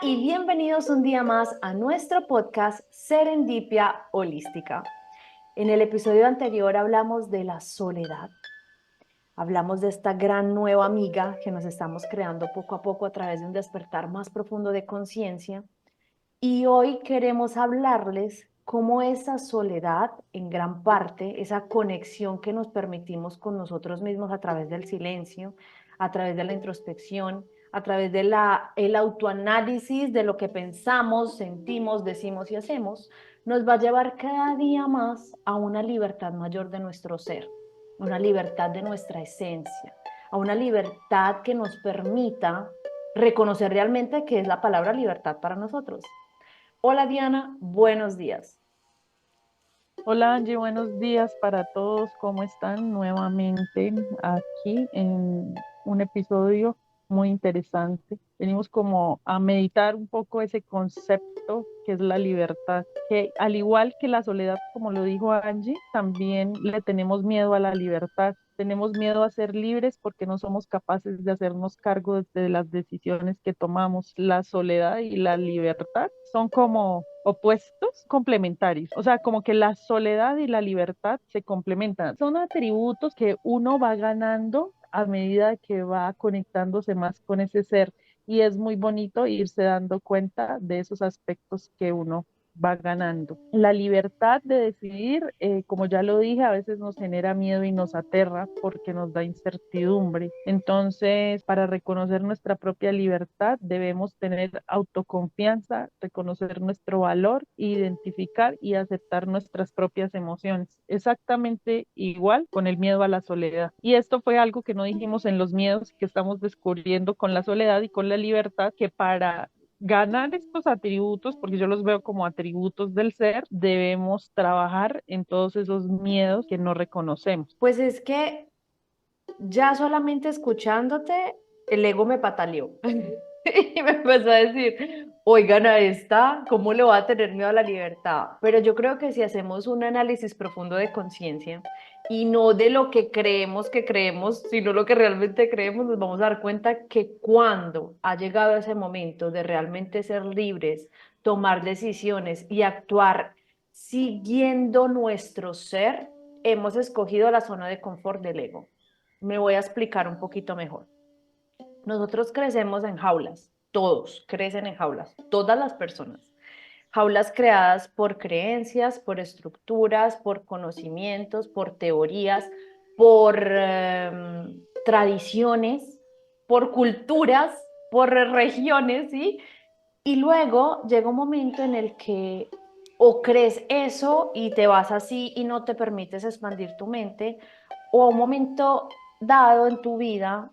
y bienvenidos un día más a nuestro podcast Serendipia Holística. En el episodio anterior hablamos de la soledad, hablamos de esta gran nueva amiga que nos estamos creando poco a poco a través de un despertar más profundo de conciencia y hoy queremos hablarles cómo esa soledad, en gran parte, esa conexión que nos permitimos con nosotros mismos a través del silencio, a través de la introspección, a través de el autoanálisis de lo que pensamos, sentimos, decimos y hacemos, nos va a llevar cada día más a una libertad mayor de nuestro ser, una libertad de nuestra esencia, a una libertad que nos permita reconocer realmente qué es la palabra libertad para nosotros. Hola Diana, buenos días. Hola Angie, buenos días para todos. ¿Cómo están? Nuevamente aquí en un episodio muy interesante. Venimos como a meditar un poco ese concepto que es la libertad, que al igual que la soledad, como lo dijo Angie, también le tenemos miedo a la libertad. Tenemos miedo a ser libres porque no somos capaces de hacernos cargo de las decisiones que tomamos. La soledad y la libertad son como opuestos complementarios. O sea, como que la soledad y la libertad se complementan. Son atributos que uno va ganando a medida que va conectándose más con ese ser. Y es muy bonito irse dando cuenta de esos aspectos que uno va ganando. La libertad de decidir, como ya lo dije, a veces nos genera miedo y nos aterra porque nos da incertidumbre. Entonces, para reconocer nuestra propia libertad, debemos tener autoconfianza, reconocer nuestro valor, identificar y aceptar nuestras propias emociones. Exactamente igual con el miedo a la soledad. Y esto fue algo que no dijimos en los miedos que estamos descubriendo con la soledad y con la libertad, que para ganar estos atributos, porque yo los veo como atributos del ser, debemos trabajar en todos esos miedos que no reconocemos. Pues es que ya solamente escuchándote, el ego me pataleó. Y me empezó a decir, oigan a esta, ¿cómo le va a tener miedo a la libertad? Pero yo creo que si hacemos un análisis profundo de conciencia y no de lo que creemos, sino lo que realmente creemos, nos vamos a dar cuenta que cuando ha llegado ese momento de realmente ser libres, tomar decisiones y actuar siguiendo nuestro ser, hemos escogido la zona de confort del ego. Me voy a explicar un poquito mejor. Nosotros crecemos en jaulas, todos crecen en jaulas, todas las personas. Jaulas creadas por creencias, por estructuras, por conocimientos, por teorías, por tradiciones, por culturas, por regiones, ¿sí? Y luego llega un momento en el que o crees eso y te vas así y no te permites expandir tu mente, o a un momento dado en tu vida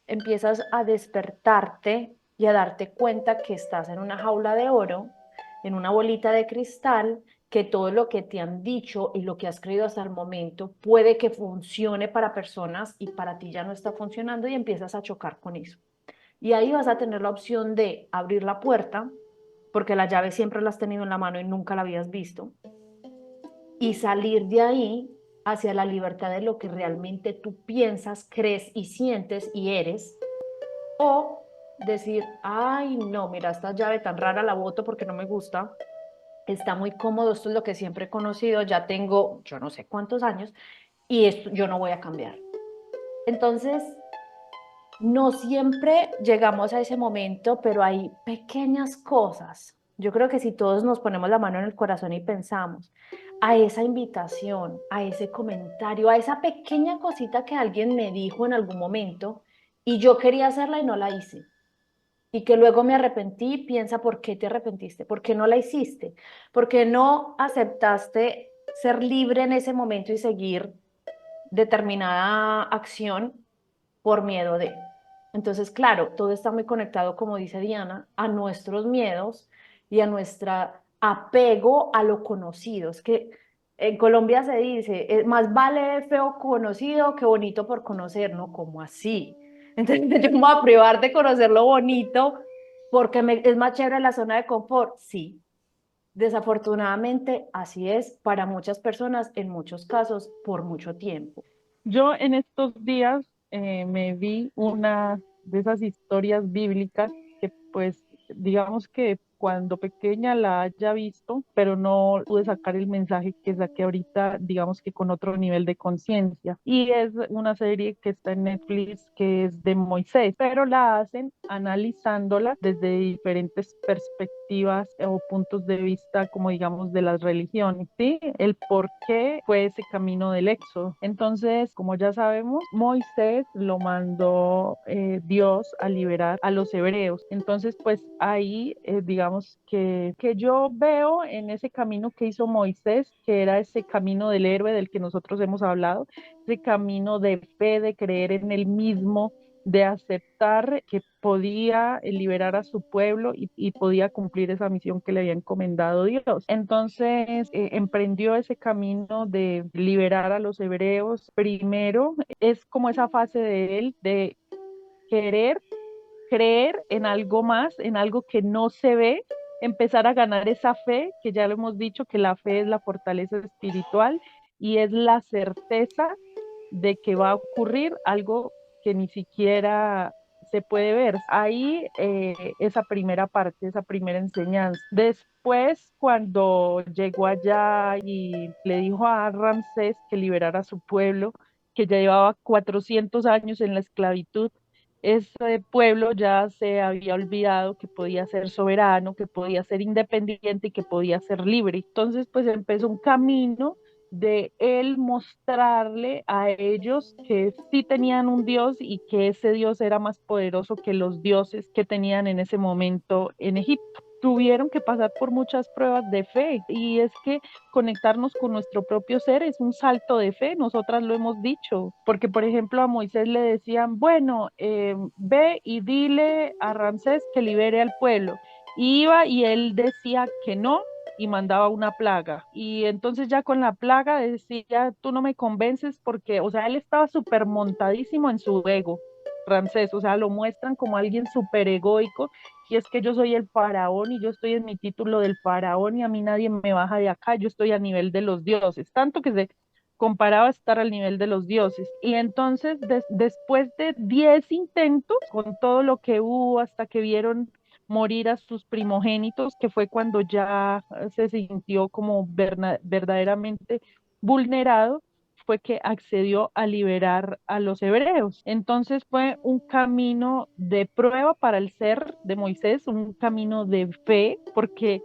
empiezas a despertarte y a darte cuenta que estás en una jaula de oro, en una bolita de cristal, que todo lo que te han dicho y lo que has creído hasta el momento puede que funcione para personas y para ti ya no está funcionando y empiezas a chocar con eso. Y ahí vas a tener la opción de abrir la puerta, porque la llave siempre la has tenido en la mano y nunca la habías visto, y salir de ahí hacia la libertad de lo que realmente tú piensas, crees y sientes y eres, o decir, ay, no, mira, esta llave tan rara la boto porque no me gusta, está muy cómodo, esto es lo que siempre he conocido, ya tengo yo no sé cuántos años y esto yo no voy a cambiar. Entonces, no siempre llegamos a ese momento, pero hay pequeñas cosas. Yo creo que si todos nos ponemos la mano en el corazón y pensamos a esa invitación, a ese comentario, a esa pequeña cosita que alguien me dijo en algún momento y yo quería hacerla y no la hice. Y que luego me arrepentí, piensa por qué te arrepentiste, por qué no la hiciste, por qué no aceptaste ser libre en ese momento y seguir determinada acción por miedo de. Entonces, claro, todo está muy conectado, como dice Diana, a nuestros miedos y a nuestro apego a lo conocido. Es que en Colombia se dice, más vale feo conocido que bonito por conocer, ¿no? ¿Cómo así? Entonces, yo me voy a privar de conocer lo bonito porque es más chévere la zona de confort. Sí, desafortunadamente así es para muchas personas, en muchos casos, por mucho tiempo. Yo en estos días me vi una de esas historias bíblicas que pues digamos que cuando pequeña la haya visto, pero no pude sacar el mensaje que saqué ahorita, digamos que con otro nivel de conciencia. Y es una serie que está en Netflix que es de Moisés, pero la hacen analizándola desde diferentes perspectivas o puntos de vista, como digamos, de las religiones, ¿sí? El por qué fue ese camino del éxodo. Entonces, como ya sabemos, Moisés lo mandó Dios a liberar a los hebreos. Entonces, pues ahí, digamos que yo veo en ese camino que hizo Moisés, que era ese camino del héroe del que nosotros hemos hablado, ese camino de fe, de creer en él mismo, de aceptar que podía liberar a su pueblo y podía cumplir esa misión que le había encomendado Dios. Entonces, emprendió ese camino de liberar a los hebreos. Primero, es como esa fase de él de querer creer en algo más, en algo que no se ve, empezar a ganar esa fe, que ya lo hemos dicho, que la fe es la fortaleza espiritual y es la certeza de que va a ocurrir algo que ni siquiera se puede ver. Ahí esa primera parte, esa primera enseñanza. Después, cuando llegó allá y le dijo a Ramsés que liberara a su pueblo, que ya llevaba 400 años en la esclavitud, ese pueblo ya se había olvidado que podía ser soberano, que podía ser independiente y que podía ser libre. Entonces, pues empezó un camino de él mostrarle a ellos que sí tenían un Dios y que ese Dios era más poderoso que los dioses que tenían en ese momento en Egipto. Tuvieron que pasar por muchas pruebas de fe y es que conectarnos con nuestro propio ser es un salto de fe, nosotras lo hemos dicho, porque por ejemplo a Moisés le decían, bueno, ve y dile a Ramsés que libere al pueblo. Iba y él decía que no, y mandaba una plaga. Y entonces ya con la plaga decía, tú no me convences porque, o sea, él estaba súper montadísimo en su ego, Ramsés, o sea, lo muestran como alguien súper egoico, y es que yo soy el faraón y yo estoy en mi título del faraón y a mí nadie me baja de acá, yo estoy a nivel de los dioses, tanto que se comparaba a estar al nivel de los dioses. Y entonces, después de 10 intentos, con todo lo que hubo hasta que vieron morir a sus primogénitos, que fue cuando ya se sintió como verdaderamente vulnerado, fue que accedió a liberar a los hebreos. Entonces fue un camino de prueba para el ser de Moisés, un camino de fe, porque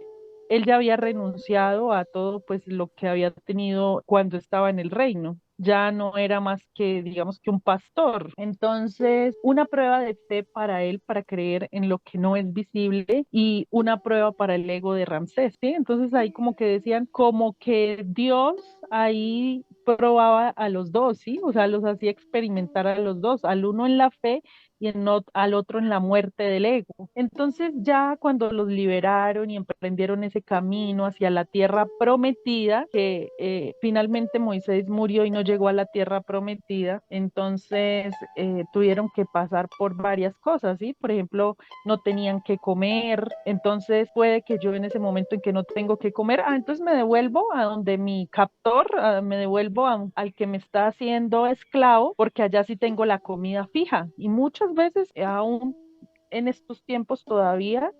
él ya había renunciado a todo pues lo que había tenido cuando estaba en el reino. Ya no era más que, digamos, que un pastor. Entonces, una prueba de fe para él, para creer en lo que no es visible y una prueba para el ego de Ramsés, ¿sí? Entonces ahí como que decían, como que Dios ahí probaba a los dos, ¿sí? O sea, los hacía experimentar a los dos, al uno en la fe y al otro en la muerte del ego. Entonces ya cuando los liberaron y emprendieron ese camino hacia la tierra prometida, que finalmente Moisés murió y no llegó a la tierra prometida, entonces tuvieron que pasar por varias cosas, ¿sí? Por ejemplo, no tenían que comer, entonces puede que yo en ese momento en que no tengo que comer, entonces me devuelvo a donde mi captor, me devuelvo al que me está haciendo esclavo, porque allá sí tengo la comida fija. Y muchas veces, aún en estos tiempos todavía,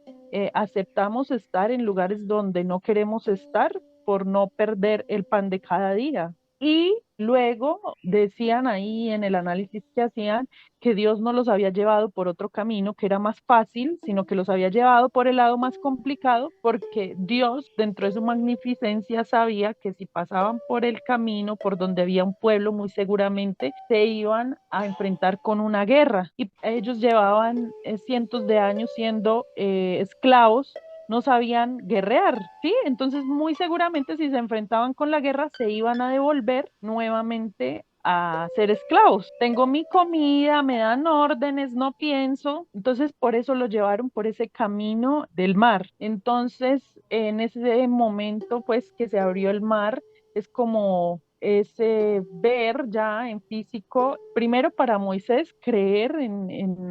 aceptamos estar en lugares donde no queremos estar por no perder el pan de cada día. Y luego decían ahí en el análisis que hacían que Dios no los había llevado por otro camino que era más fácil, sino que los había llevado por el lado más complicado, porque Dios, dentro de su magnificencia, sabía que si pasaban por el camino por donde había un pueblo, muy seguramente se iban a enfrentar con una guerra. Y ellos llevaban cientos de años siendo esclavos, no sabían guerrear, ¿sí? Entonces, muy seguramente si se enfrentaban con la guerra, se iban a devolver nuevamente a ser esclavos. Tengo mi comida, me dan órdenes, no pienso. Entonces, por eso lo llevaron por ese camino del mar. Entonces, en ese momento, pues, que se abrió el mar, es como ese ver ya en físico, primero para Moisés, creer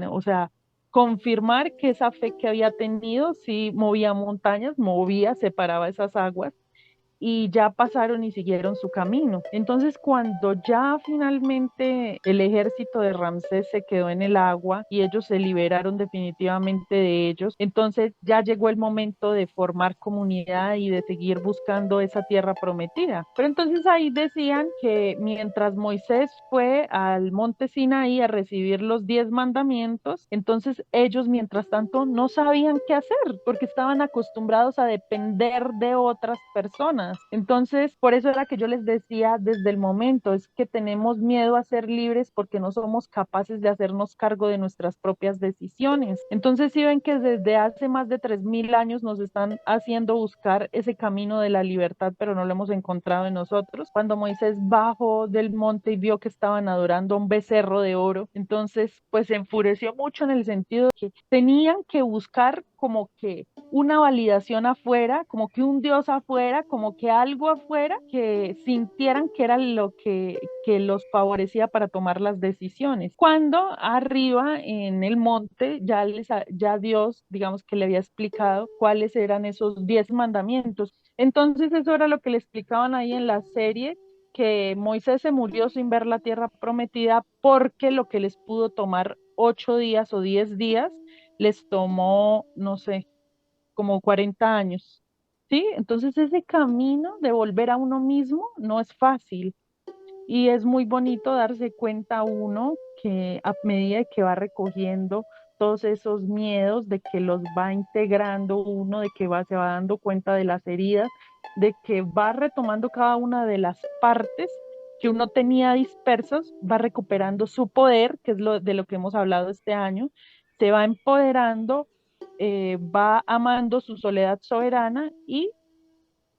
o sea, confirmar que esa fe que había tenido, sí movía montañas, movía, separaba esas aguas, y ya pasaron y siguieron su camino. Entonces, cuando ya finalmente el ejército de Ramsés se quedó en el agua y ellos se liberaron definitivamente de ellos, entonces ya llegó el momento de formar comunidad y de seguir buscando esa tierra prometida. Pero entonces ahí decían que mientras Moisés fue al monte Sinaí a recibir los 10 mandamientos, entonces ellos mientras tanto no sabían qué hacer porque estaban acostumbrados a depender de otras personas. Entonces, por eso era que yo les decía desde el momento, es que tenemos miedo a ser libres porque no somos capaces de hacernos cargo de nuestras propias decisiones. Entonces, si ven que desde hace más de 3000 años nos están haciendo buscar ese camino de la libertad, pero no lo hemos encontrado en nosotros. Cuando Moisés bajó del monte y vio que estaban adorando a un becerro de oro, entonces pues se enfureció mucho en el sentido de que tenían que buscar como que una validación afuera, como que un Dios afuera, como que algo afuera que sintieran que era lo que los favorecía para tomar las decisiones. Cuando arriba en el monte ya Dios, digamos que le había explicado cuáles eran esos 10 mandamientos. Entonces eso era lo que le explicaban ahí en la serie, que Moisés se murió sin ver la tierra prometida porque lo que les pudo tomar 8 días o 10 días, les tomó, no sé, como 40 años. ¿Sí? Entonces ese camino de volver a uno mismo no es fácil y es muy bonito darse cuenta uno que a medida que va recogiendo todos esos miedos, de que los va integrando uno, de que se va dando cuenta de las heridas, de que va retomando cada una de las partes que uno tenía dispersos, va recuperando su poder, que es de lo que hemos hablado este año, se va empoderando, va amando su soledad soberana y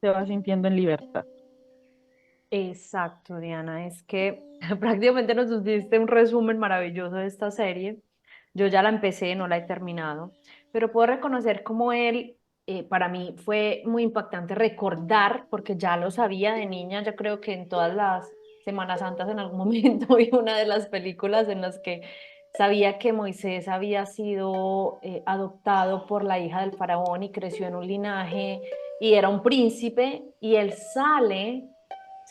se va sintiendo en libertad. Exacto, Diana, es que prácticamente nos diste un resumen maravilloso de esta serie. Yo ya la empecé, no la he terminado, pero puedo reconocer cómo él, para mí fue muy impactante recordar, porque ya lo sabía de niña, yo creo que en todas las Semanas Santas en algún momento vi una de las películas en las que sabía que Moisés había sido adoptado por la hija del faraón y creció en un linaje y era un príncipe y él sale.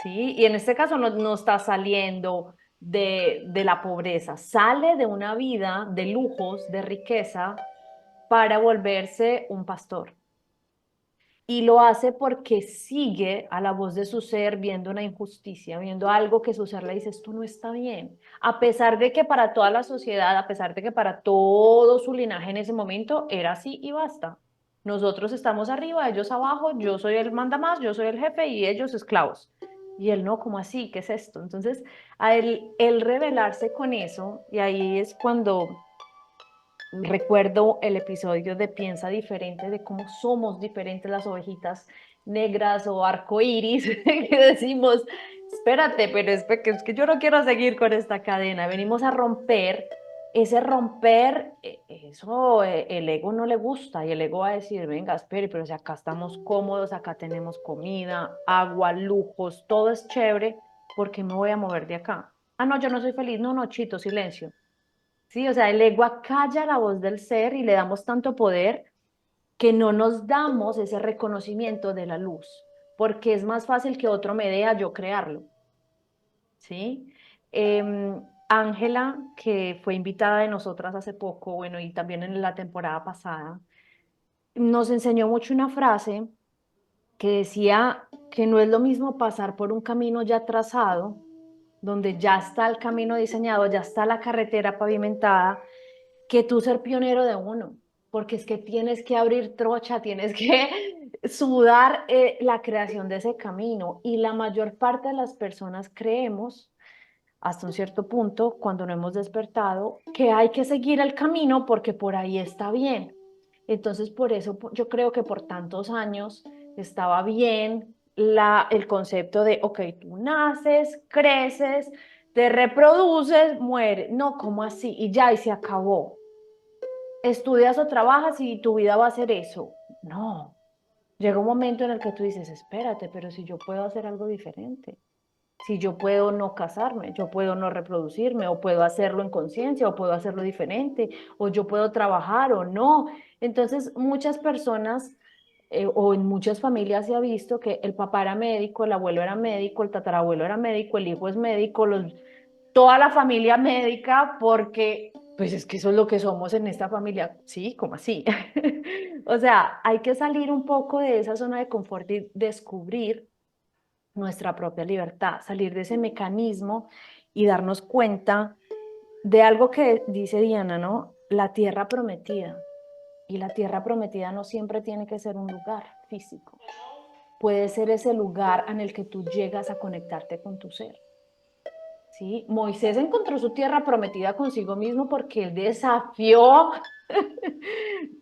Sí, y en este caso no está saliendo de la pobreza, sale de una vida de lujos, de riqueza, para volverse un pastor. Y lo hace porque sigue a la voz de su ser viendo una injusticia, viendo algo que su ser le dice, esto no está bien. A pesar de que para toda la sociedad, a pesar de que para todo su linaje en ese momento era así y basta. Nosotros estamos arriba, ellos abajo, yo soy el manda más, yo soy el jefe y ellos esclavos. Y él no, ¿cómo así? ¿Qué es esto? Entonces, a él rebelarse con eso, y ahí es cuando recuerdo el episodio de Piensa Diferente, de cómo somos diferentes las ovejitas negras o arcoíris, que decimos, espérate, pero es que yo no quiero seguir con esta cadena, venimos a romper. Ese romper, eso el ego no le gusta y el ego va a decir, venga, espere, pero si acá estamos cómodos, acá tenemos comida, agua, lujos, todo es chévere, ¿por qué me voy a mover de acá? Ah, no, yo no soy feliz, no, no, chito, silencio. Sí, o sea, el ego acalla la voz del ser y le damos tanto poder que no nos damos ese reconocimiento de la luz, porque es más fácil que otro me dé a yo crearlo, ¿sí? Ángela, que fue invitada de nosotras hace poco, bueno, y también en la temporada pasada, nos enseñó mucho una frase que decía que no es lo mismo pasar por un camino ya trazado, donde ya está el camino diseñado, ya está la carretera pavimentada, que tú ser pionero de uno, porque es que tienes que abrir trocha, tienes que sudar la creación de ese camino. Y la mayor parte de las personas creemos, hasta un cierto punto, cuando no hemos despertado, que hay que seguir el camino porque por ahí está bien. Entonces, por eso yo creo que por tantos años estaba bien el concepto de, ok, tú naces, creces, te reproduces, mueres. No, ¿cómo así? Y ya, y se acabó. Estudias o trabajas y tu vida va a ser eso. No. Llega un momento en el que tú dices, espérate, pero si yo puedo hacer algo diferente, si yo puedo no casarme, yo puedo no reproducirme, o puedo hacerlo en conciencia, o puedo hacerlo diferente, o yo puedo trabajar o no. Entonces, muchas personas o en muchas familias se ha visto que el papá era médico, el abuelo era médico, el tatarabuelo era médico, el hijo es médico, toda la familia médica, porque pues es que eso es lo que somos en esta familia, sí, como así. O sea, hay que salir un poco de esa zona de confort y descubrir nuestra propia libertad, salir de ese mecanismo y darnos cuenta de algo que dice Diana, ¿no? La tierra prometida. Y la tierra prometida no siempre tiene que ser un lugar físico. Puede ser ese lugar en el que tú llegas a conectarte con tu ser. ¿Sí? Moisés encontró su tierra prometida consigo mismo porque él desafió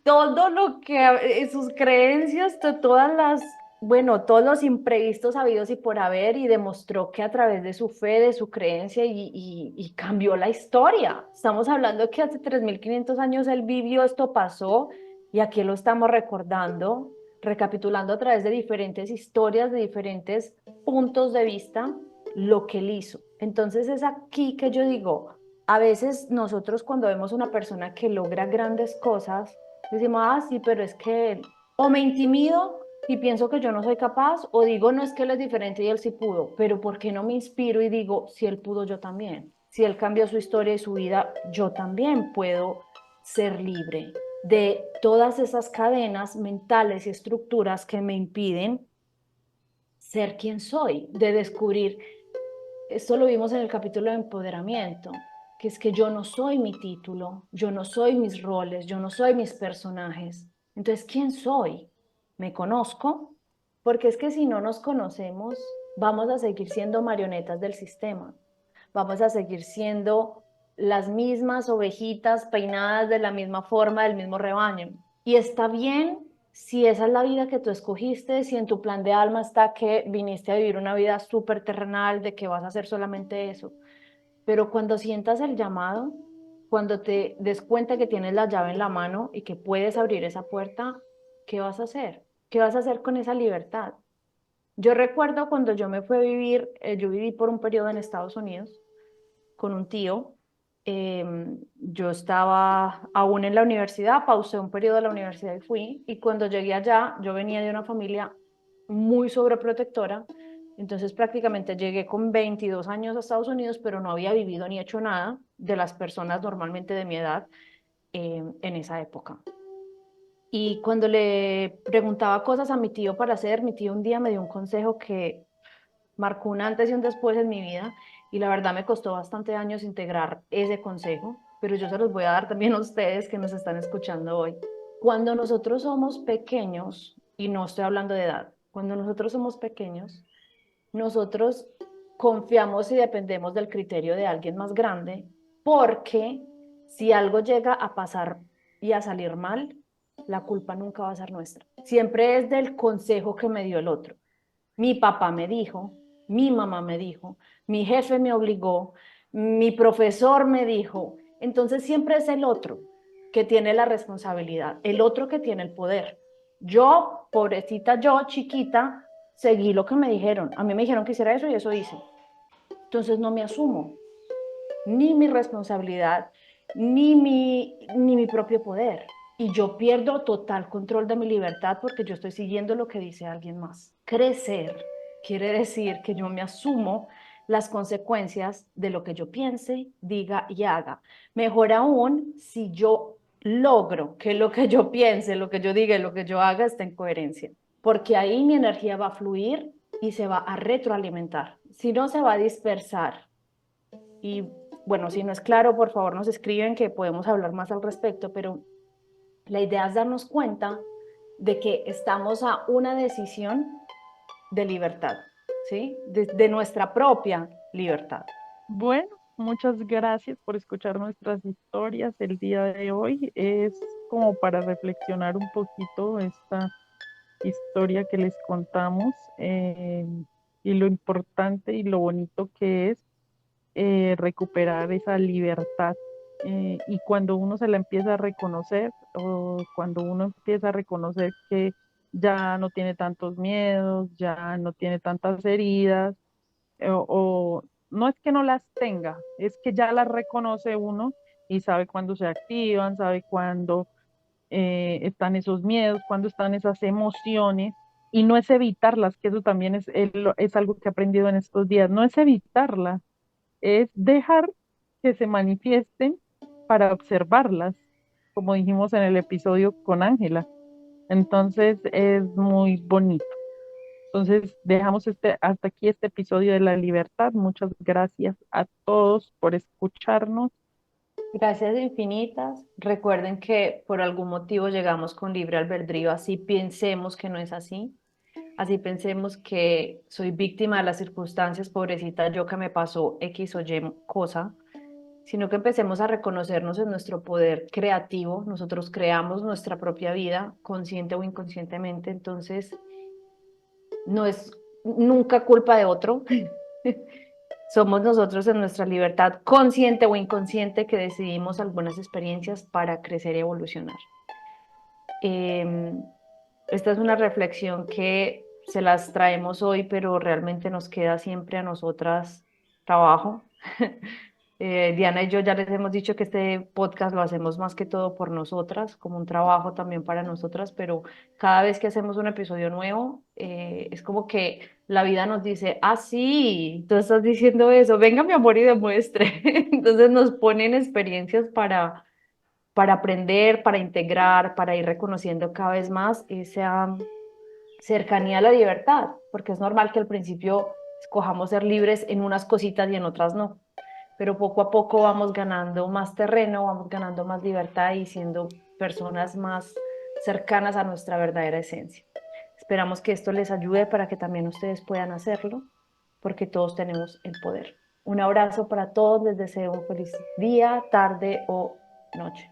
todo lo que, sus creencias, todas las, bueno, todos los imprevistos habidos y por haber, y demostró que a través de su fe, de su creencia, y cambió la historia. Estamos hablando que hace 3.500 años él vivió, esto pasó, y aquí lo estamos recordando, recapitulando a través de diferentes historias, de diferentes puntos de vista, lo que él hizo. Entonces es aquí que yo digo, a veces nosotros cuando vemos una persona que logra grandes cosas, decimos, ah, sí, pero es que o me intimido y pienso que yo no soy capaz, o digo, no es que él es diferente y él sí pudo, pero ¿por qué no me inspiro y digo, si él pudo, yo también? Si él cambió su historia y su vida, yo también puedo ser libre de todas esas cadenas mentales y estructuras que me impiden ser quien soy, de descubrir. Esto lo vimos en el capítulo de empoderamiento, que es que yo no soy mi título, yo no soy mis roles, yo no soy mis personajes. Entonces, ¿quién soy? ¿Me conozco? Porque es que si no nos conocemos, vamos a seguir siendo marionetas del sistema. Vamos a seguir siendo las mismas ovejitas peinadas de la misma forma, del mismo rebaño. Y está bien si esa es la vida que tú escogiste, si en tu plan de alma está que viniste a vivir una vida súper terrenal, de que vas a hacer solamente eso. Pero cuando sientas el llamado, cuando te des cuenta que tienes la llave en la mano y que puedes abrir esa puerta, ¿qué vas a hacer? ¿Qué vas a hacer con esa libertad? Yo recuerdo cuando yo me fui a vivir, yo viví por un periodo en Estados Unidos con un tío. Yo estaba aún en la universidad, pausé un periodo de la universidad y fui, y cuando llegué allá, yo venía de una familia muy sobreprotectora, entonces prácticamente llegué con 22 años a Estados Unidos, pero no había vivido ni hecho nada de las personas normalmente de mi edad en esa época. Y cuando le preguntaba cosas a mi tío para hacer, mi tío un día me dio un consejo que marcó un antes y un después en mi vida, y la verdad me costó bastante años integrar ese consejo, pero yo se los voy a dar también a ustedes que nos están escuchando hoy. Cuando nosotros somos pequeños, y no estoy hablando de edad, cuando nosotros somos pequeños, nosotros confiamos y dependemos del criterio de alguien más grande, porque si algo llega a pasar y a salir mal, la culpa nunca va a ser nuestra. Siempre es del consejo que me dio el otro. Mi papá me dijo, mi mamá me dijo, mi jefe me obligó, mi profesor me dijo. Entonces siempre es el otro que tiene la responsabilidad, el otro que tiene el poder. Yo, pobrecita, yo, chiquita, seguí lo que me dijeron. A mí me dijeron que hiciera eso y eso hice. Entonces no me asumo ni mi responsabilidad, ni mi propio poder. Y yo pierdo total control de mi libertad porque yo estoy siguiendo lo que dice alguien más. Crecer quiere decir que yo me asumo las consecuencias de lo que yo piense, diga y haga. Mejor aún si yo logro que lo que yo piense, lo que yo diga y lo que yo haga esté en coherencia, porque ahí mi energía va a fluir y se va a retroalimentar. Si no, se va a dispersar. Y bueno, si no es claro, por favor nos escriben que podemos hablar más al respecto, pero la idea es darnos cuenta de que estamos a una decisión de libertad, ¿sí? De nuestra propia libertad. Bueno, muchas gracias por escuchar nuestras historias el día de hoy. Es como para reflexionar un poquito esta historia que les contamos, y lo importante y lo bonito que es recuperar esa libertad. Y cuando uno se la empieza a reconocer, o cuando uno empieza a reconocer que ya no tiene tantos miedos, ya no tiene tantas heridas, o no es que no las tenga, es que ya las reconoce uno y sabe cuándo se activan, sabe cuándo están esos miedos, cuándo están esas emociones, y no es evitarlas, que eso también es algo que he aprendido en estos días, no es evitarlas, es dejar que se manifiesten para observarlas, como dijimos en el episodio con Ángela. Entonces es muy bonito. Entonces dejamos hasta aquí este episodio de la libertad. Muchas gracias a todos por escucharnos. Gracias infinitas. Recuerden que por algún motivo llegamos con libre albedrío, así pensemos que no es así. Así pensemos que soy víctima de las circunstancias, pobrecita yo que me pasó X o Y cosa, sino que empecemos a reconocernos en nuestro poder creativo. Nosotros creamos nuestra propia vida, consciente o inconscientemente, entonces no es nunca culpa de otro. Somos nosotros en nuestra libertad, consciente o inconsciente, que decidimos algunas experiencias para crecer y evolucionar. Esta es una reflexión que se las traemos hoy, pero realmente nos queda siempre a nosotras trabajo. Diana y yo ya les hemos dicho que este podcast lo hacemos más que todo por nosotras, como un trabajo también para nosotras, pero cada vez que hacemos un episodio nuevo, es como que la vida nos dice, ah, sí, tú estás diciendo eso, venga mi amor y demuestre. Entonces nos ponen experiencias para aprender, para integrar, para ir reconociendo cada vez más esa cercanía a la libertad, porque es normal que al principio escojamos ser libres en unas cositas y en otras no, pero poco a poco vamos ganando más terreno, vamos ganando más libertad y siendo personas más cercanas a nuestra verdadera esencia. Esperamos que esto les ayude para que también ustedes puedan hacerlo, porque todos tenemos el poder. Un abrazo para todos, les deseo un feliz día, tarde o noche.